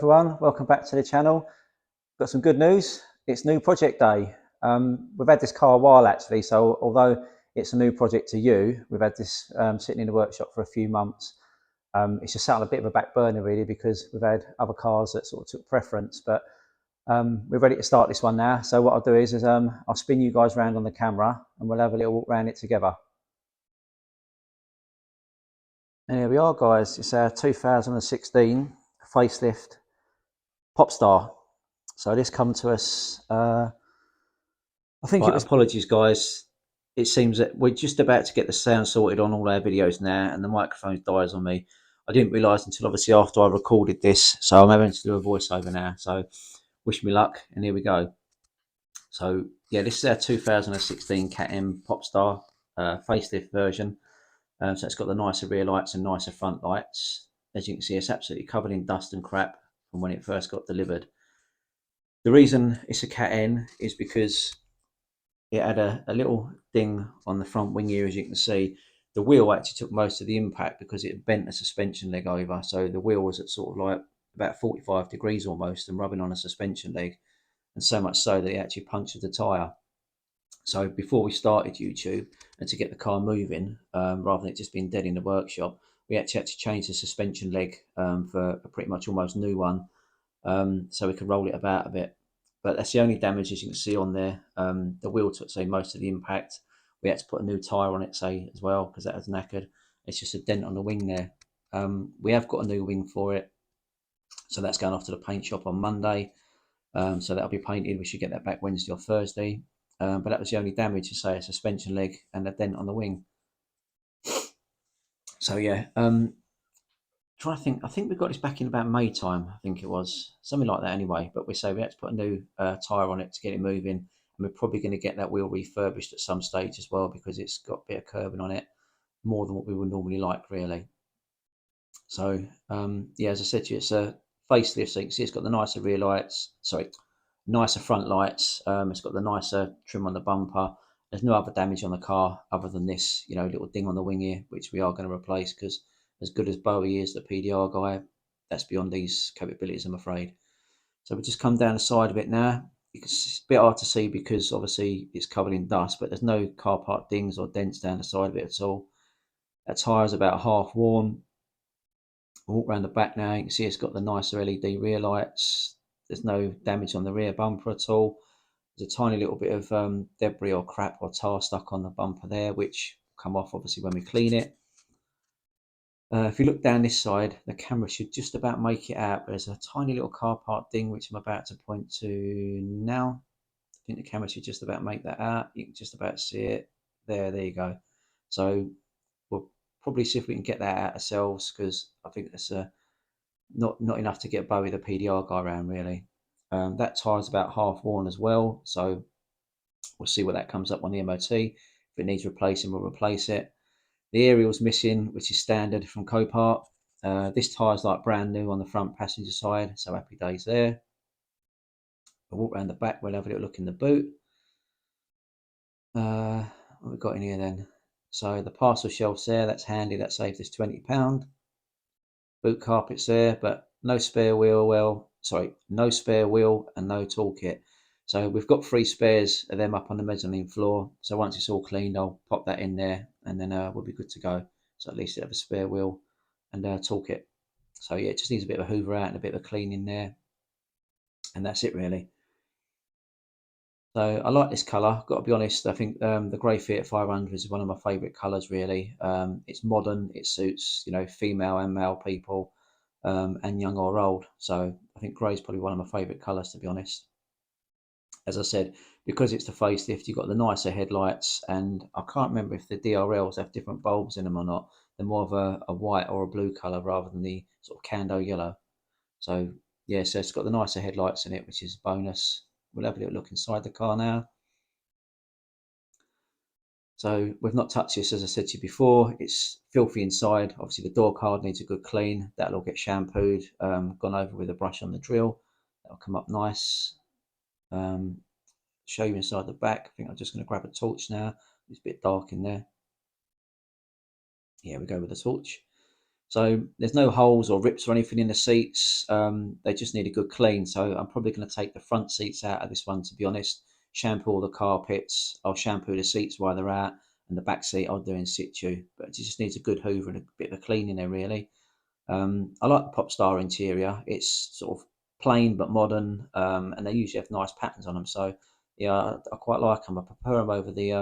everyone, welcome back to the channel. Got some good news. It's new project day. We've had this car a while actually, so although it's a new project to you, we've had this sitting in the workshop for a few months. It's just sat on a bit of a back burner really because we've had other cars that sort of took preference, but we're ready to start this one now. So what I'll do is I'll spin you guys around on the camera and we'll have a little walk around it together. And here we are guys, it's our 2016 facelift Popstar. So this come to us, I think it was... Apologies guys, it seems that we're just about to get the sound sorted on all our videos now and the microphone dies on me. I didn't realise until obviously after I recorded this, so I'm having to do a voiceover now, so wish me luck and here we go. So yeah, this is our 2016 Cat M Popstar facelift version. So it's got the nicer rear lights and nicer front lights. As you can see, it's absolutely covered in dust and crap from when it first got delivered. The reason it's a Cat N is because it had a little ding on the front wing here, as you can see. The wheel actually took most of the impact because it bent the suspension leg over. So the wheel was at sort of like about 45 degrees almost and rubbing on a suspension leg. And so much so that it actually punctured the tyre. So before we started YouTube and to get the car moving, rather than it just being dead in the workshop, we actually had to change the suspension leg for a pretty much almost new one. So we could roll it about a bit, but that's the only damage, as you can see on there. The wheel took most of the impact. We had to put a new tyre on it as well because that was knackered. It's just a dent on the wing there. We have got a new wing for it, so that's going off to the paint shop on Monday. So that'll be painted. We should get that back Wednesday or Thursday. But that was the only damage, to say, a suspension leg and a dent on the wing. So yeah, trying to think, I think we got this back in about May time, I think it was something like that anyway. But we had to put a new tyre on it to get it moving, and we're probably going to get that wheel refurbished at some stage as well because it's got a bit of curbing on it, more than what we would normally like really. So yeah, as I said to you, it's a facelift, so you can see it's got the nicer rear lights, nicer front lights. It's got the nicer trim on the bumper. There's no other damage on the car other than this, little ding on the wing here, which we are going to replace because as good as Bowie is, the PDR guy, that's beyond these capabilities, I'm afraid. So we'll just come down the side of it now. It's a bit hard to see because obviously it's covered in dust, but there's no car park dings or dents down the side of it at all. That tyre's about half worn. Walk around the back now, you can see it's got the nicer LED rear lights. There's no damage on the rear bumper at all. There's a tiny little bit of debris or crap or tar stuck on the bumper there, which will come off obviously when we clean it. If you look down this side, the camera should just about make it out. There's a tiny little car park ding which I'm about to point to now. I think the camera should just about make that out. You can just about see it. There you go. So we'll probably see if we can get that out ourselves because I think that's not enough to get Bowie the PDR guy around really. That tyre's about half worn as well, so we'll see what that comes up on the MOT. If it needs replacing, we'll replace it. The aerial's missing, which is standard from Copart. This tyre's like brand new on the front passenger side, so happy days there. We'll walk around the back, we'll have a little look in the boot. What we've got in here then? So the parcel shelf's there, that's handy, that saved us £20. Boot carpet's there, but no spare wheel, no spare wheel and no toolkit. So we've got 3 spares of them up on the mezzanine floor. So once it's all cleaned, I'll pop that in there and then we'll be good to go. So at least it have a spare wheel and a toolkit. So yeah, it just needs a bit of a hoover out and a bit of a clean in there. And that's it really. So I like this colour, got to be honest. I think the grey Fiat 500 is one of my favourite colours really. It's modern, it suits female and male people, and young or old. So I think grey is probably one of my favourite colours, to be honest. As I said, because it's the facelift, you've got the nicer headlights, and I can't remember if the DRLs have different bulbs in them or not. They're more of a white or a blue colour rather than the sort of cando yellow. So yeah, so it's got the nicer headlights in it, which is a bonus. We'll have a little look inside the car now. So we've not touched this, as I said to you before. It's filthy inside. Obviously the door card needs a good clean. That'll all get shampooed, gone over with a brush on the drill. That'll come up nice. Show you inside the back. I think I'm just going to grab a torch now. It's a bit dark in there. Here we go with the torch. So there's no holes or rips or anything in the seats. They just need a good clean. So I'm probably going to take the front seats out of this one, to be honest. Shampoo all the carpets. I'll shampoo the seats while they're out, and the back seat I'll do in situ. But it just needs a good hoover and a bit of a clean in there, really. I like the Pop Star interior. It's sort of plain but modern, and they usually have nice patterns on them. So yeah, I quite like them. I prefer them over the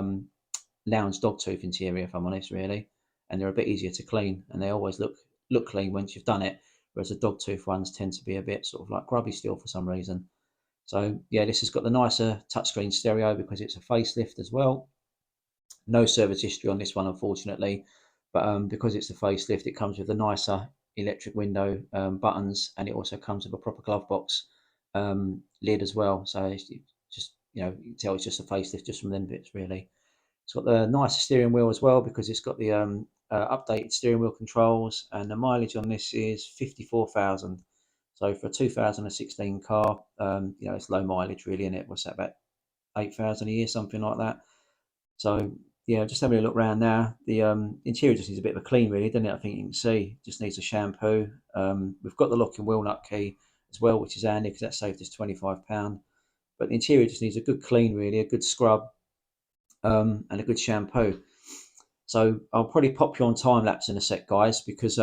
lounge dogtooth interior, if I'm honest, really. And they're a bit easier to clean, and they always look clean once you've done it. Whereas the dogtooth ones tend to be a bit sort of like grubby still for some reason. So yeah, this has got the nicer touchscreen stereo because it's a facelift as well. No service history on this one, unfortunately, but because it's a facelift, it comes with the nicer electric window buttons, and it also comes with a proper glove box lid as well. So it's just, you can tell it's just a facelift just from them bits, really. It's got the nicer steering wheel as well because it's got the updated steering wheel controls, and the mileage on this is 54,000. So for a 2016 car, it's low mileage really, isn't it? What's that, about 8,000 a year, something like that? So yeah, just having a look around now. The interior just needs a bit of a clean, really, doesn't it? I think you can see just needs a shampoo. We've got the locking wheel nut key as well, which is handy because that saved us £25. But the interior just needs a good clean, really, a good scrub, and a good shampoo. So I'll probably pop you on time lapse in a sec, guys, because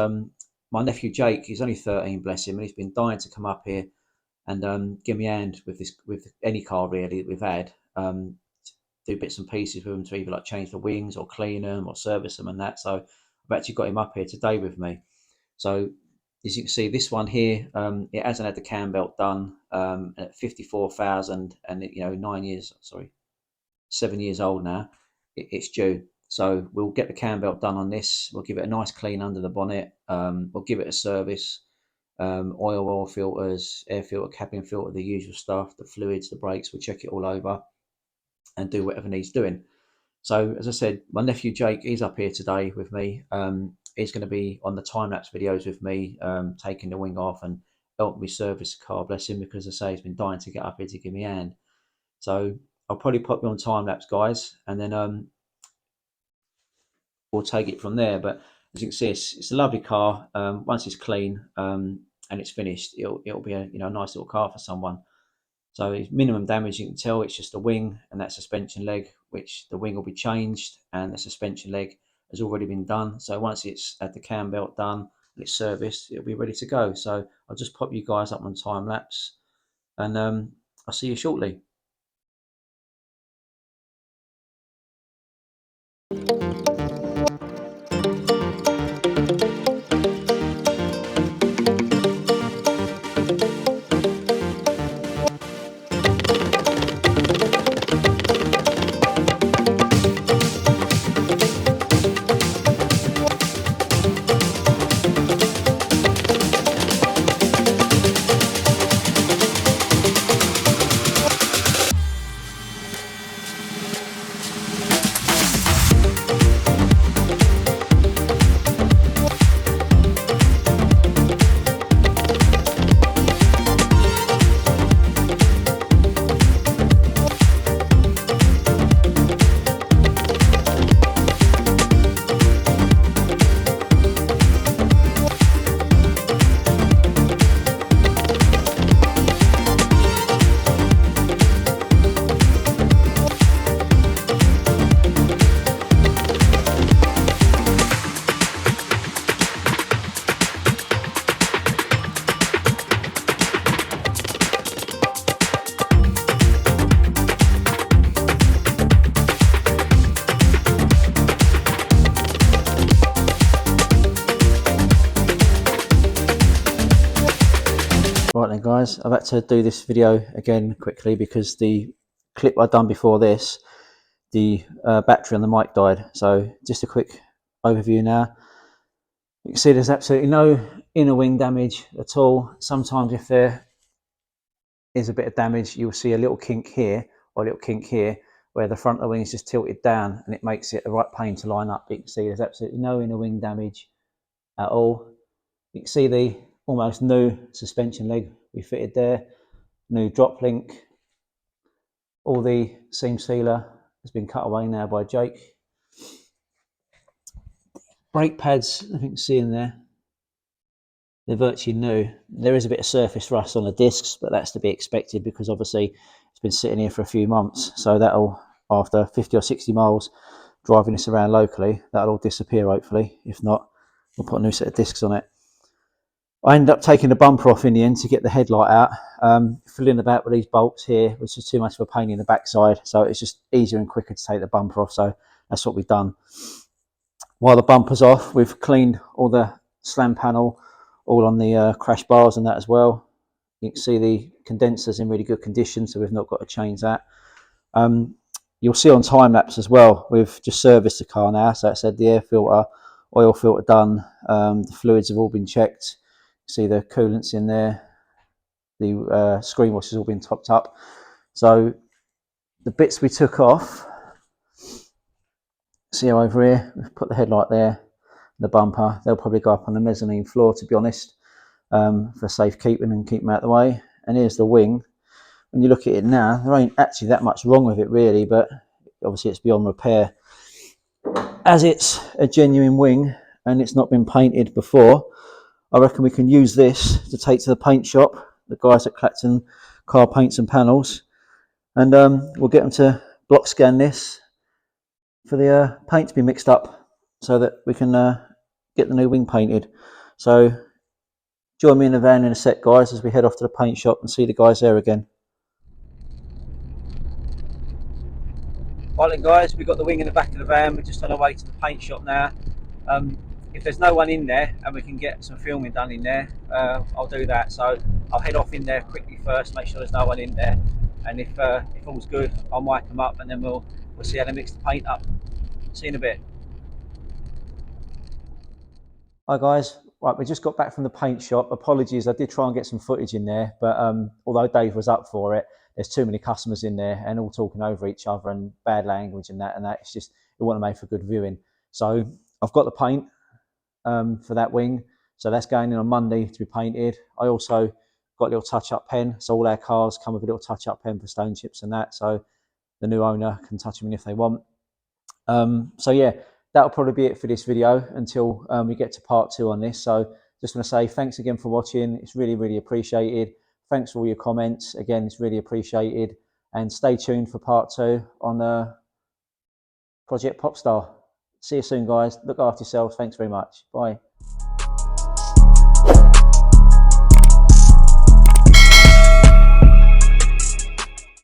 my nephew Jake, he's only 13, bless him, and he's been dying to come up here and give me a hand with any car really that we've had. Do bits and pieces with them to either like change the wings or clean them or service them and that. So I've actually got him up here today with me. So as you can see, this one here, it hasn't had the cam belt done at 54,000, and 7 years old now. It's due. So we'll get the cam belt done on this. We'll give it a nice clean under the bonnet. We'll give it a service. Oil filters, air filter, cabin filter, the usual stuff, the fluids, the brakes. We'll check it all over and do whatever needs doing. So as I said, my nephew Jake, he's up here today with me. He's going to be on the time lapse videos with me, taking the wing off and helping me service the car. Bless him, because as I say, he's been dying to get up here to give me a hand. So I'll probably pop you on time lapse, guys, and then we'll take it from there. But as you can see, it's a lovely car. Once it's clean and it's finished, it'll be a nice little car for someone. So it's minimum damage, you can tell it's just a wing and that suspension leg, which the wing will be changed and the suspension leg has already been done. So once it's had the cam belt done and it's serviced, it'll be ready to go. So I'll just pop you guys up on time lapse, and I'll see you shortly. Right then, guys, I've had to do this video again quickly because the clip I'd done before this, the battery on the mic died. So just a quick overview now. You can see there's absolutely no inner wing damage at all. Sometimes if there is a bit of damage, you'll see a little kink here or a little kink here where the front of the wing is just tilted down, and it makes it a right pain to line up. But you can see there's absolutely no inner wing damage at all. You can see the almost new suspension leg we fitted there, new drop link. All the seam sealer has been cut away now by Jake. Brake pads, I think you can see in there, They're virtually new. There is a bit of surface rust on the discs, but that's to be expected because obviously it's been sitting here for a few months. So that'll, after 50 or 60 miles driving this around locally, that'll all disappear hopefully. If not, we'll put a new set of discs on it. I ended up taking the bumper off in the end to get the headlight out, filling about with these bolts here, which is too much of a pain in the backside. So it's just easier and quicker to take the bumper off. So that's what we've done. While the bumper's off, we've cleaned all the slam panel, all on the crash bars and that as well. You can see the condenser's in really good condition, so we've not got to change that. You'll see on time lapse as well, we've just serviced the car now. So it said the air filter, oil filter done, the fluids have all been checked. See the coolant's in there, the screen wash has all been topped up. So the bits we took off, see over here, we've put the headlight there, the bumper, they'll probably go up on the mezzanine floor, to be honest, for safekeeping and keep them out of the way. And here's the wing. When you look at it now, there ain't actually that much wrong with it really, but obviously it's beyond repair. As it's a genuine wing and it's not been painted before, I reckon we can use this to take to the paint shop, the guys at Clacton Car Paints and Panels, and we'll get them to block scan this for the paint to be mixed up so that we can get the new wing painted. So join me in the van in a sec, guys, as we head off to the paint shop and see the guys there again. Right then, guys, we've got the wing in the back of the van. We're just on our way to the paint shop now. If there's no one in there and we can get some filming done in there, I'll do that. So I'll head off in there quickly first, make sure there's no one in there, and if all's good, I'll mic them up and then we'll see how they mix the paint up. See you in a bit. Hi guys, right, we just got back from the paint shop. Apologies, I did try and get some footage in there, but although Dave was up for it, there's too many customers in there and all talking over each other and bad language and that. It's just, it wasn't made for good viewing. So I've got the paint for that wing, so that's going in on Monday to be painted. I also got a little touch-up pen, so all our cars come with a little touch-up pen for stone chips and that, so the new owner can touch them in if they want. So yeah, that'll probably be it for this video until we get to part 2 on this. So just want to say thanks again for watching. It's really, really appreciated. Thanks for all your comments. Again, it's really appreciated. And stay tuned for part 2 on Project Popstar. See you soon, guys. Look after yourselves. Thanks very much. Bye.